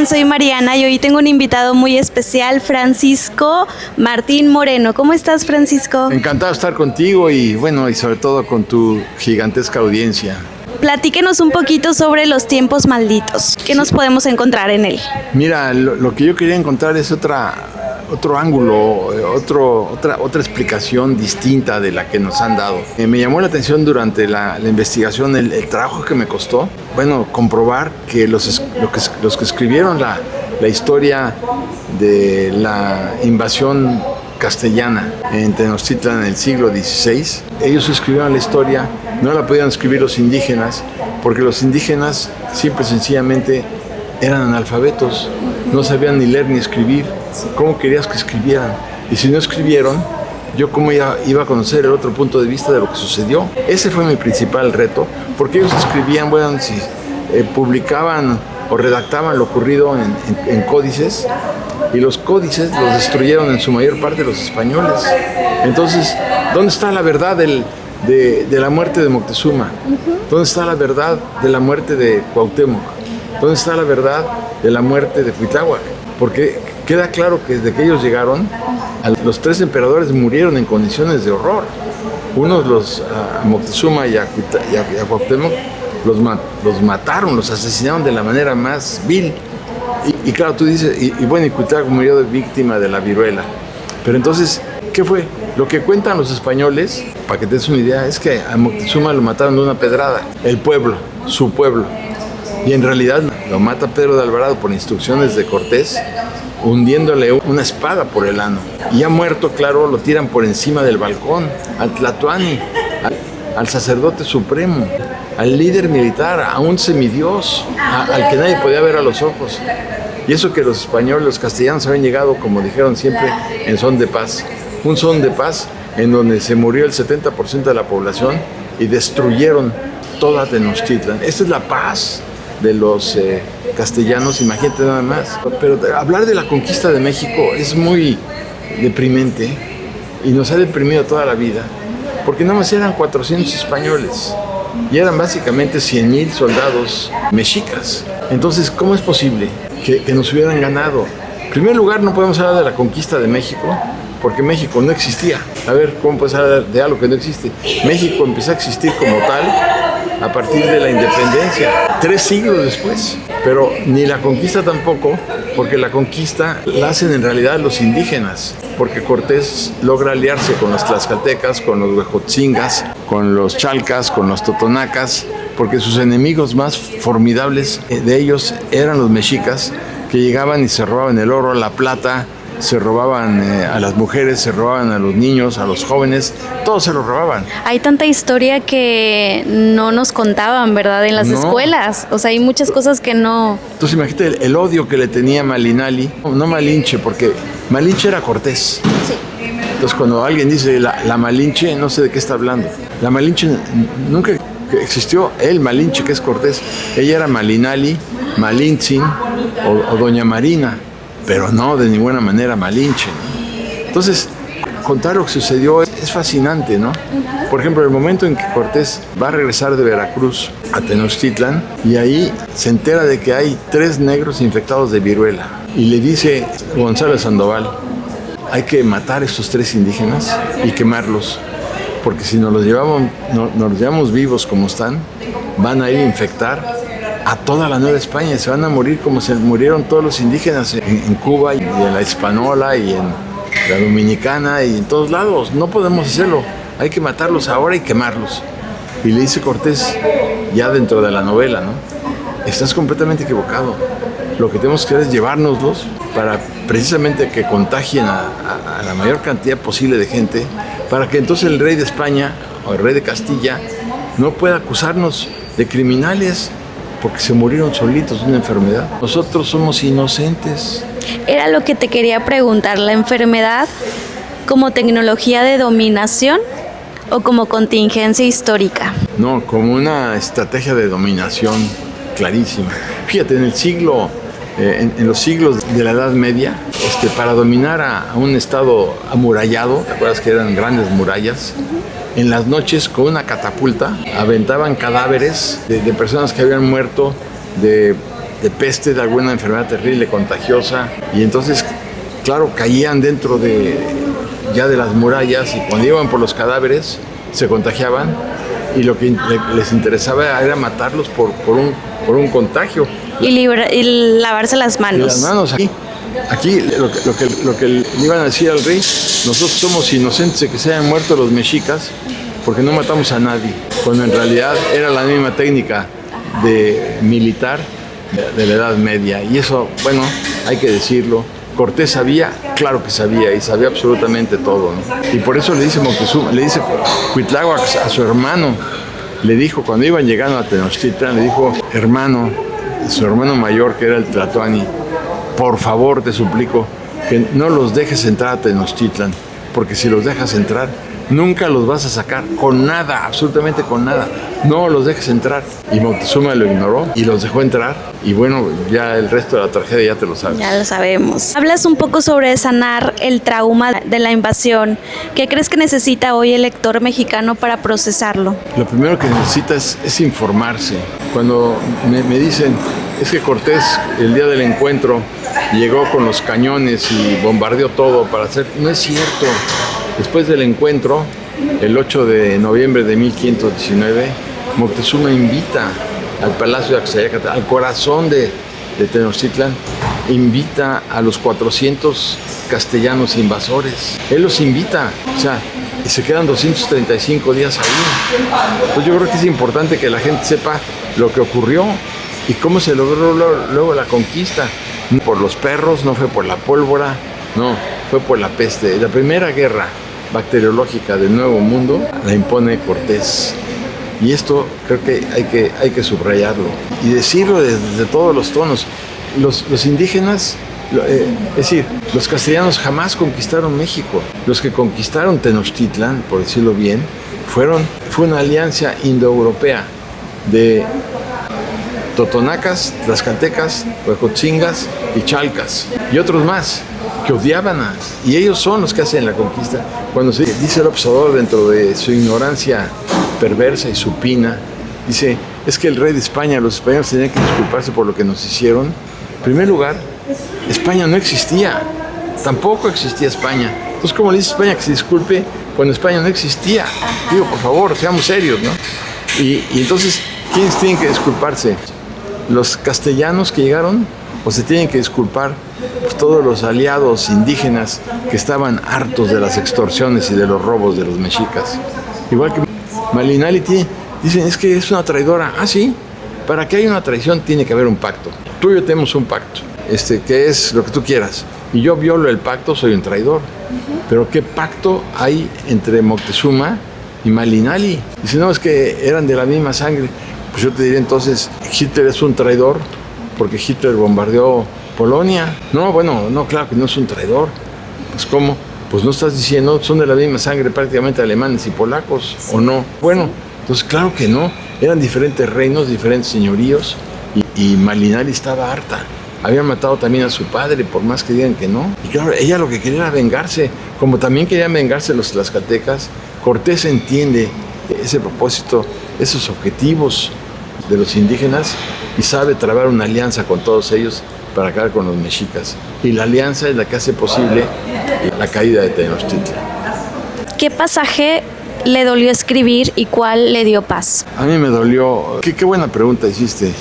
están? Soy Mariana y hoy tengo un invitado muy especial, Francisco Martín Moreno. ¿Cómo estás, Francisco? Encantado de estar contigo y bueno, y sobre todo con tu gigantesca audiencia. Platíquenos un poquito sobre Los tiempos malditos. ¿Qué nos podemos encontrar en él? Mira, lo que yo quería encontrar es otro ángulo, otra explicación distinta de la que nos han dado. Me llamó la atención durante la investigación el trabajo que me costó, bueno, comprobar que los que escribieron la historia de la invasión castellana en Tenochtitlan en el siglo XVI, ellos escribieron la historia, no la podían escribir los indígenas, porque los indígenas simple y sencillamente eran analfabetos, no sabían ni leer ni escribir. ¿Cómo querías que escribieran? Y si no escribieron, yo cómo iba a conocer el otro punto de vista de lo que sucedió. Ese fue mi principal reto, porque ellos escribían, bueno, si publicaban o redactaban lo ocurrido en códices, y los códices los destruyeron en su mayor parte los españoles. Entonces, ¿dónde está la verdad de la muerte de Moctezuma? ¿Dónde está la verdad de la muerte de Cuauhtémoc? ¿Dónde está la verdad de la muerte de Cuitláhuac? Porque queda claro que desde que ellos llegaron, los tres emperadores murieron en condiciones de horror. Unos, a Moctezuma y a Cuauhtémoc, los mataron, los asesinaron de la manera más vil. Y claro, tú dices, y Cuitláhuac murió de víctima de la viruela. Pero entonces, ¿qué fue? Lo que cuentan los españoles, para que te des una idea, es que a Moctezuma lo mataron de una pedrada. El pueblo, su pueblo. Y en realidad lo mata Pedro de Alvarado por instrucciones de Cortés, hundiéndole una espada por el ano. Y ya muerto, claro, lo tiran por encima del balcón, al Tlatoani, al sacerdote supremo, al líder militar, a un semidios, al que nadie podía ver a los ojos. Y eso que los españoles, los castellanos habían llegado, como dijeron siempre, en son de paz. Un son de paz en donde se murió el 70% de la población y destruyeron toda Tenochtitlan. Esta es la paz de los castellanos, imagínate nada más. Pero hablar de la conquista de México es muy deprimente y nos ha deprimido toda la vida, porque nada más eran 400 españoles y eran básicamente 100,000 soldados mexicas. Entonces, ¿cómo es posible que nos hubieran ganado? En primer lugar, no podemos hablar de la conquista de México, porque México no existía. A ver, ¿cómo puedes hablar de algo que no existe? México empezó a existir como tal a partir de la independencia, 3 siglos después. Pero ni la conquista tampoco, porque la conquista la hacen en realidad los indígenas, porque Cortés logra aliarse con los tlaxcaltecas, con los huejotzingas, con los chalcas, con los totonacas, porque sus enemigos más formidables de ellos eran los mexicas, que llegaban y se robaban el oro, la plata, se robaban a las mujeres, se robaban a los niños, a los jóvenes, todos se los robaban. Hay tanta historia que no nos contaban, ¿verdad? En las escuelas. O sea, hay muchas cosas que no... Entonces imagínate el odio que le tenía Malinali, no Malinche, porque Malinche era Cortés. Sí. Entonces cuando alguien dice la Malinche, no sé de qué está hablando. La Malinche nunca existió, el Malinche que es Cortés. Ella era Malinali, Malintzin o Doña Marina, pero no de ninguna manera Malinche, ¿no? Entonces, contar lo que sucedió es fascinante, ¿no? Por ejemplo, el momento en que Cortés va a regresar de Veracruz a Tenochtitlan y ahí se entera de que hay 3 negros infectados de viruela y le dice Gonzalo de Sandoval, hay que matar a estos 3 indígenas y quemarlos, porque si nos los llevamos vivos como están, van a ir a infectar a toda la Nueva España, se van a morir como se murieron todos los indígenas en Cuba y en la Hispaniola y en la Dominicana y en todos lados. No podemos hacerlo, hay que matarlos ahora y quemarlos. Y le dice Cortés, ya dentro de la novela, ¿no? Estás completamente equivocado. Lo que tenemos que hacer es llevárnoslos para precisamente que contagien a la mayor cantidad posible de gente, para que entonces el rey de España o el rey de Castilla no pueda acusarnos de criminales, porque se murieron solitos de una enfermedad. Nosotros somos inocentes. Era lo que te quería preguntar, ¿la enfermedad como tecnología de dominación o como contingencia histórica? No, como una estrategia de dominación clarísima. Fíjate, en los siglos de la Edad Media, para dominar a un estado amurallado, ¿te acuerdas que eran grandes murallas? En las noches, con una catapulta, aventaban cadáveres de personas que habían muerto de de peste, de alguna enfermedad terrible, contagiosa, y entonces, claro, caían dentro de las murallas, y cuando iban por los cadáveres se contagiaban, y lo que les interesaba era matarlos por un contagio. Y lavarse las manos. Y las manos. Aquí lo que le iban a decir al rey: nosotros somos inocentes de que se hayan muerto los mexicas porque no matamos a nadie, cuando en realidad era la misma técnica de militar de la Edad Media. Y eso, bueno, hay que decirlo, Cortés sabía, claro que sabía, y sabía absolutamente todo, ¿no? Y por eso le dice Moctezuma, le dice Cuitláhuac a su hermano, le dijo, cuando iban llegando a Tenochtitlan, le dijo: hermano, su hermano mayor, que era el Tlatoani, por favor te suplico que no los dejes entrar a Tenochtitlan, porque si los dejas entrar, nunca los vas a sacar con nada, absolutamente con nada. No los dejes entrar. Y Moctezuma lo ignoró y los dejó entrar. Y bueno, ya el resto de la tragedia ya te lo sabes. Ya lo sabemos. Hablas un poco sobre sanar el trauma de la invasión. ¿Qué crees que necesita hoy el lector mexicano para procesarlo? Lo primero que necesita es informarse. Cuando me dicen, es que Cortés, el día del encuentro, llegó con los cañones y bombardeó todo para hacer... No es cierto. Después del encuentro, el 8 de noviembre de 1519, Moctezuma invita al Palacio de Axayácatl, al corazón de Tenochtitlan, invita a los 400 castellanos invasores. Él los invita, o sea, y se quedan 235 días ahí. Entonces yo creo que es importante que la gente sepa lo que ocurrió y cómo se logró luego la conquista. No por los perros, no fue por la pólvora, no, fue por la peste. La primera guerra bacteriológica del Nuevo Mundo la impone Cortés. Y esto creo que hay que subrayarlo y decirlo desde todos los tonos. Los indígenas, es decir, los castellanos jamás conquistaron México. Los que conquistaron Tenochtitlan, por decirlo bien, fue una alianza indoeuropea de totonacas, tlaxcaltecas, huejotzingas y chalcas y otros más que odiaban y ellos son los que hacen la conquista. Cuando se dice el observador, dentro de su ignorancia perversa y supina, dice: es que el rey de España, los españoles tenían que disculparse por lo que nos hicieron. En primer lugar, España no existía, tampoco existía España. Entonces, ¿cómo le dice España que se disculpe cuando España no existía? Digo, por favor, seamos serios, ¿no? Y entonces, ¿quiénes tienen que disculparse? ¿Los castellanos que llegaron? ¿O se tienen que disculpar pues todos los aliados indígenas que estaban hartos de las extorsiones y de los robos de los mexicas? Igual que Malinali dicen, es que es una traidora. Ah, sí, para que haya una traición tiene que haber un pacto. Tú y yo tenemos un pacto, que es lo que tú quieras, y yo violo el pacto, soy un traidor. Pero ¿qué pacto hay entre Moctezuma y Malinali? Dice, no, es que eran de la misma sangre. Pues yo te diré entonces, Hitler es un traidor porque Hitler bombardeó Polonia. No, bueno, no, claro que no es un traidor. Pues ¿cómo? Pues no estás diciendo, son de la misma sangre prácticamente alemanes y polacos, ¿o no? Bueno, entonces claro que no, eran diferentes reinos, diferentes señoríos, y Malinali estaba harta. Habían matado también a su padre, por más que digan que no. Y claro, ella lo que quería era vengarse, como también querían vengarse los tlaxcaltecas. Cortés entiende ese propósito, esos objetivos de los indígenas, y sabe trabar una alianza con todos ellos para acabar con los mexicas. Y la alianza es la que hace posible la caída de Tenochtitlan. ¿Qué pasaje le dolió escribir y cuál le dio paz? A mí me dolió... Qué buena pregunta hiciste.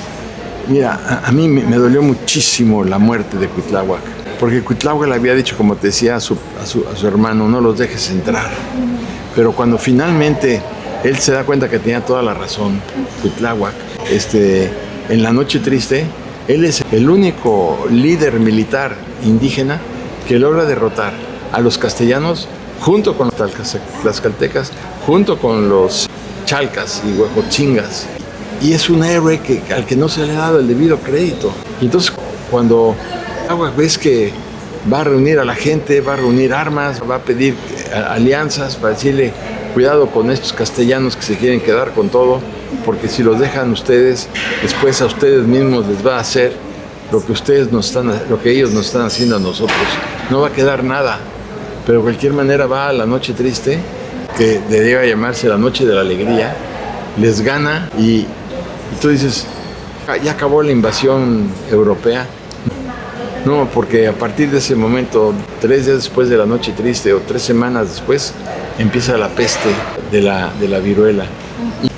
Mira, a mí me dolió muchísimo la muerte de Cuitláhuac, porque Cuitláhuac le había dicho, como te decía, a su hermano, no los dejes entrar. Pero cuando finalmente él se da cuenta que tenía toda la razón, Cuitláhuac, en la noche triste, él es el único líder militar indígena que logra derrotar a los castellanos junto con los tlaxcaltecas, junto con los chalcas y huejotzingas. Y es un héroe al que no se le ha dado el debido crédito. Y entonces, cuando ves que va a reunir a la gente, va a reunir armas, va a pedir alianzas para decirle, cuidado con estos castellanos que se quieren quedar con todo, porque si los dejan ustedes, después a ustedes mismos les va a hacer lo que ellos nos están haciendo a nosotros. No va a quedar nada. Pero de cualquier manera va a la noche triste, que debe llamarse la noche de la alegría, les gana y tú dices, Ya acabó la invasión europea. No, porque a partir de ese momento, 3 días después de la Noche Triste o 3 semanas después, empieza la peste de la viruela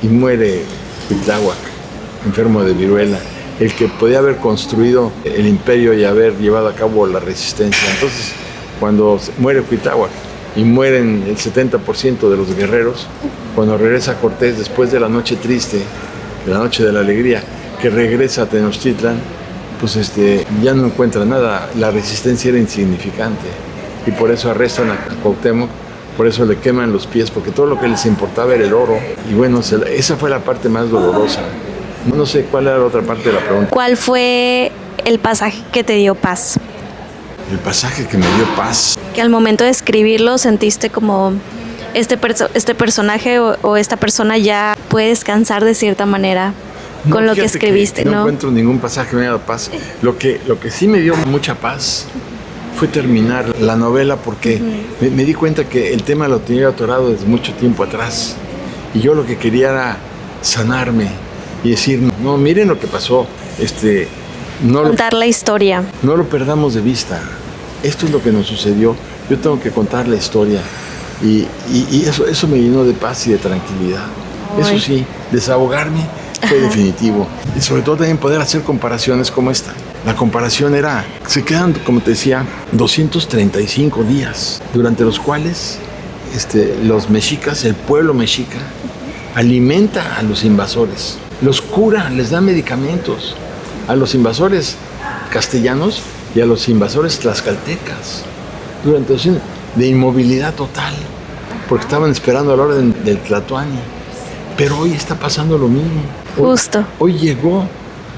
y muere Cuitláhuac, enfermo de viruela, el que podía haber construido el imperio y haber llevado a cabo la resistencia. Entonces, cuando muere Cuitláhuac y mueren el 70% de los guerreros, cuando regresa Cortés después de la Noche Triste, de la Noche de la Alegría, que regresa a Tenochtitlan, pues ya no encuentra nada, la resistencia era insignificante y por eso arrestan a Cuauhtémoc, por eso le queman los pies, porque todo lo que les importaba era el oro. Y bueno, esa fue la parte más dolorosa. No sé cuál era la otra parte de la pregunta. ¿Cuál fue el pasaje que te dio paz? El pasaje que me dio paz. Que al momento de escribirlo sentiste como este personaje o esta persona ya puede descansar de cierta manera. No, con lo que escribiste, no encuentro ningún pasaje que me haya dado paz. Lo que sí me dio mucha paz fue terminar la novela, porque me di cuenta que el tema lo tenía atorado desde mucho tiempo atrás. Y yo lo que quería era sanarme y decir, no, miren lo que pasó. Contar la historia. No lo perdamos de vista. Esto es lo que nos sucedió. Yo tengo que contar la historia. Y eso me llenó de paz y de tranquilidad. Ay. Eso sí, desahogarme fue definitivo. Y sobre todo también poder hacer comparaciones como esta. La comparación se quedan, como te decía, 235 días, durante los cuales los mexicas, el pueblo mexica, alimenta a los invasores, los cura, les da medicamentos a los invasores castellanos y a los invasores tlaxcaltecas, durante los años de inmovilidad total, porque estaban esperando la orden del Tlatoani. Pero hoy está pasando lo mismo. Justo. Hoy llegó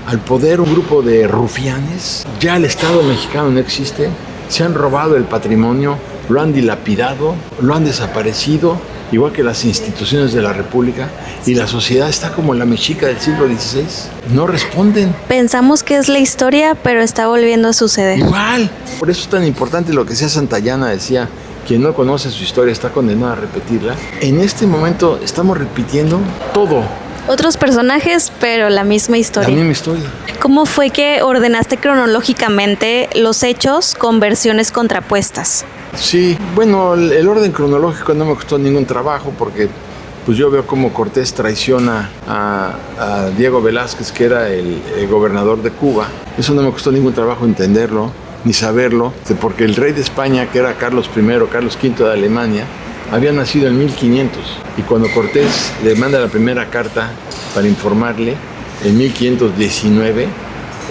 al poder un grupo de rufianes. Ya el Estado mexicano no existe. Se han robado el patrimonio, lo han dilapidado, lo han desaparecido, igual que las instituciones de la República. Y la sociedad está como la mexica del siglo XVI. No responden. Pensamos que es la historia, pero está volviendo a suceder. Igual. Por eso es tan importante lo que decía Santayana, decía: quien no conoce su historia está condenado a repetirla. En este momento estamos repitiendo todo. Otros personajes, pero la misma historia. La misma historia. ¿Cómo fue que ordenaste cronológicamente los hechos con versiones contrapuestas? Sí, bueno, el orden cronológico no me costó ningún trabajo, porque pues yo veo cómo Cortés traiciona a Diego Velázquez, que era el gobernador de Cuba. Eso no me costó ningún trabajo entenderlo ni saberlo, porque el rey de España, que era Carlos I, Carlos V de Alemania, había nacido en 1500, y cuando Cortés le manda la primera carta para informarle, en 1519,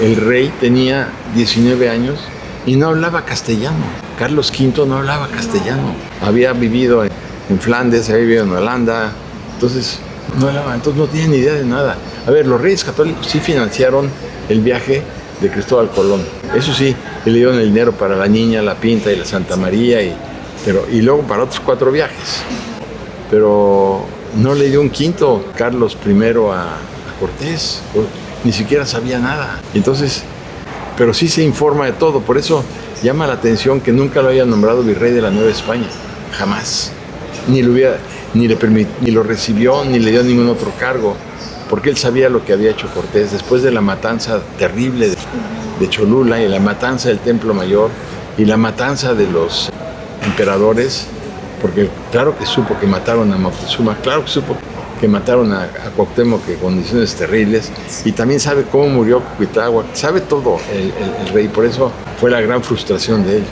el rey tenía 19 años y no hablaba castellano. Carlos V no hablaba castellano, había vivido en Flandes, había vivido en Holanda, entonces no tenía ni idea de nada. A ver, los reyes católicos sí financiaron el viaje de Cristóbal Colón. Eso sí, le dieron el dinero para la Niña, la Pinta y la Santa María, y luego para otros 4 viajes. Pero no le dio un quinto Carlos I a Cortés, ni siquiera sabía nada. Entonces, pero sí se informa de todo, por eso llama la atención que nunca lo haya nombrado virrey de la Nueva España, jamás. Ni lo recibió, ni le dio ningún otro cargo, porque él sabía lo que había hecho Cortés después de la matanza terrible de Cholula, y la matanza del Templo Mayor, y la matanza de los emperadores, porque claro que supo que mataron a Moctezuma, claro que supo que mataron a Cuauhtémoc en condiciones terribles, y también sabe cómo murió Cuitláhuac, sabe todo el rey, por eso fue la gran frustración de él.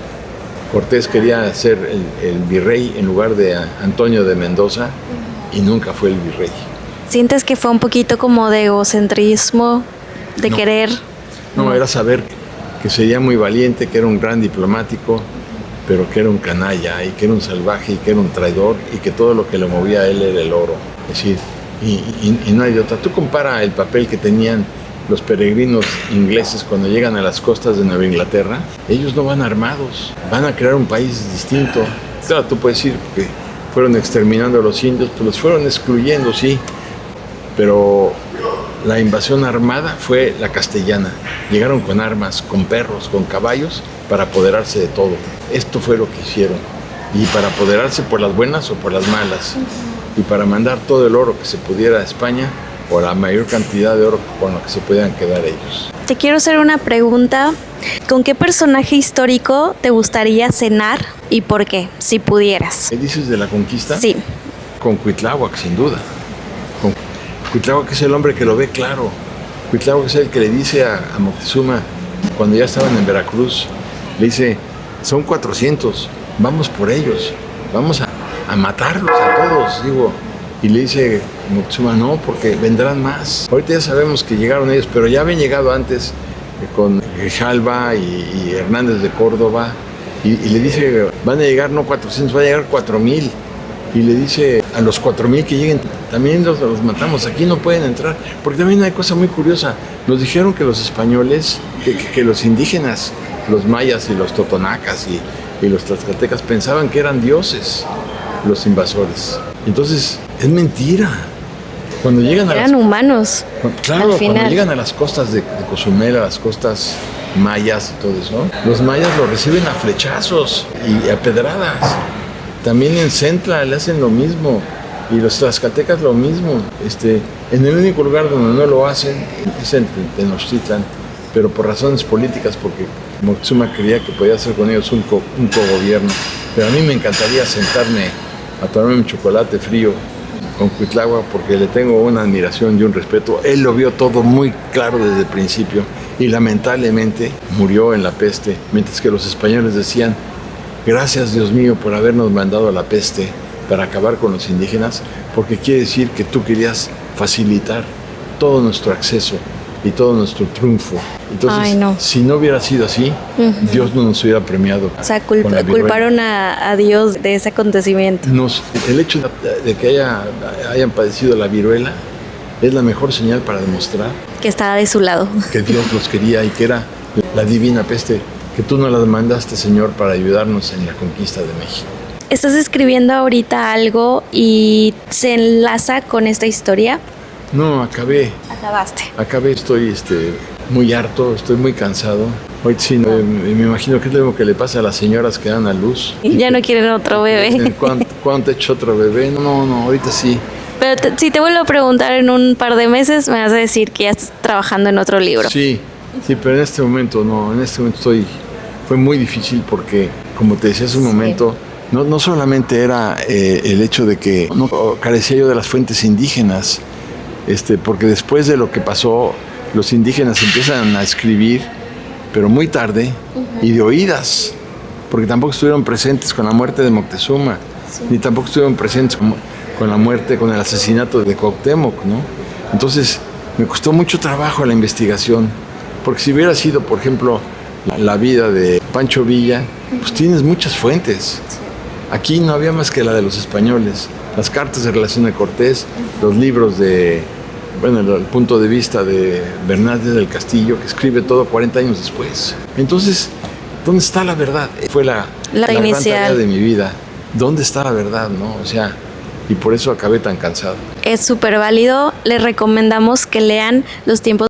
Cortés quería ser el virrey en lugar de Antonio de Mendoza, y nunca fue el virrey. ¿Sientes que fue un poquito como de egocentrismo, de querer? No, era saber que sería muy valiente, que era un gran diplomático, pero que era un canalla, y que era un salvaje, y que era un traidor, y que todo lo que le movía a él era el oro. Es decir, y no hay de otra. Tú compara el papel que tenían los peregrinos ingleses cuando llegan a las costas de Nueva Inglaterra. Ellos no van armados, van a crear un país distinto. Claro, tú puedes decir que fueron exterminando a los indios, pues los fueron excluyendo, sí, pero la invasión armada fue la castellana. Llegaron con armas, con perros, con caballos, para apoderarse de todo. Esto fue lo que hicieron. Y para apoderarse por las buenas o por las malas. Y para mandar todo el oro que se pudiera a España, o la mayor cantidad de oro con la que se podían quedar ellos. Te quiero hacer una pregunta. ¿Con qué personaje histórico te gustaría cenar y por qué, si pudieras? ¿Qué dices de la conquista? Sí. Con Cuitláhuac, sin duda. Con Cuitláhuac es el hombre que lo ve claro. Cuitláhuac es el que le dice a Moctezuma, cuando ya estaban en Veracruz, le dice, son 400, vamos por ellos, vamos a matarlos a todos, digo. Y le dice Moctezuma, no, porque vendrán más. Ahorita ya sabemos que llegaron ellos, pero ya habían llegado antes con Grijalva y Hernández de Córdoba. Y le dice, van a llegar no 400, van a llegar 4,000. Y le dice a los 4,000 que lleguen, también los matamos, aquí no pueden entrar. Porque también hay una cosa muy curiosa, nos dijeron que los españoles, que los indígenas, los mayas y los totonacas y los tlaxcaltecas pensaban que eran dioses los invasores. Entonces, es mentira. Cuando llegan Eran humanos. Claro, cuando llegan a las costas de Cozumel, a las costas mayas y todo eso, los mayas lo reciben a flechazos y a pedradas. También en Centla le hacen lo mismo y los tlaxcaltecas lo mismo. En el único lugar donde no lo hacen es en Tenochtitlan, pero por razones políticas, porque Moctezuma creía que podía hacer con ellos un cogobierno. Pero a mí me encantaría sentarme a tomarme un chocolate frío con Cuitláhuac porque le tengo una admiración y un respeto. Él lo vio todo muy claro desde el principio y lamentablemente murió en la peste, mientras que los españoles decían, gracias Dios mío por habernos mandado a la peste para acabar con los indígenas, porque quiere decir que tú querías facilitar todo nuestro acceso y todo nuestro triunfo. Entonces, si no hubiera sido así, Dios no nos hubiera premiado. O sea, culparon a Dios de ese acontecimiento. El hecho de que hayan padecido la viruela es la mejor señal para demostrar que estaba de su lado. Que Dios los quería y que era la divina peste, que tú nos la mandaste, Señor, para ayudarnos en la conquista de México. ¿Estás escribiendo ahorita algo y se enlaza con esta historia? No, acabé. Acabaste. Acabé, estoy muy harto, estoy muy cansado. Hoy sí, me imagino que es lo que le pasa a las señoras que dan a luz. Y ya no quieren otro bebé. ¿Cuándo te he hecho otro bebé? No, ahorita sí. Pero si te vuelvo a preguntar en un par de meses, me vas a decir que ya estás trabajando en otro libro. Sí, pero en este momento no, fue muy difícil porque, como te decía hace un momento, no solamente era el hecho de que no carecía yo de las fuentes indígenas, porque después de lo que pasó, los indígenas empiezan a escribir, pero muy tarde, y de oídas, porque tampoco estuvieron presentes con la muerte de Moctezuma, ni tampoco estuvieron presentes con la muerte, con el asesinato de Cuauhtémoc, ¿no? Entonces, me costó mucho trabajo la investigación, porque si hubiera sido, por ejemplo, la vida de Pancho Villa, pues tienes muchas fuentes. Aquí no había más que la de los españoles, las cartas de relación de Cortés, los libros el punto de vista de Bernal del Castillo, que escribe todo 40 años después. Entonces, ¿dónde está la verdad? Fue la gran tarea de mi vida. ¿Dónde está la verdad, no? O sea, y por eso acabé tan cansado. Es súper válido. Les recomendamos que lean Los tiempos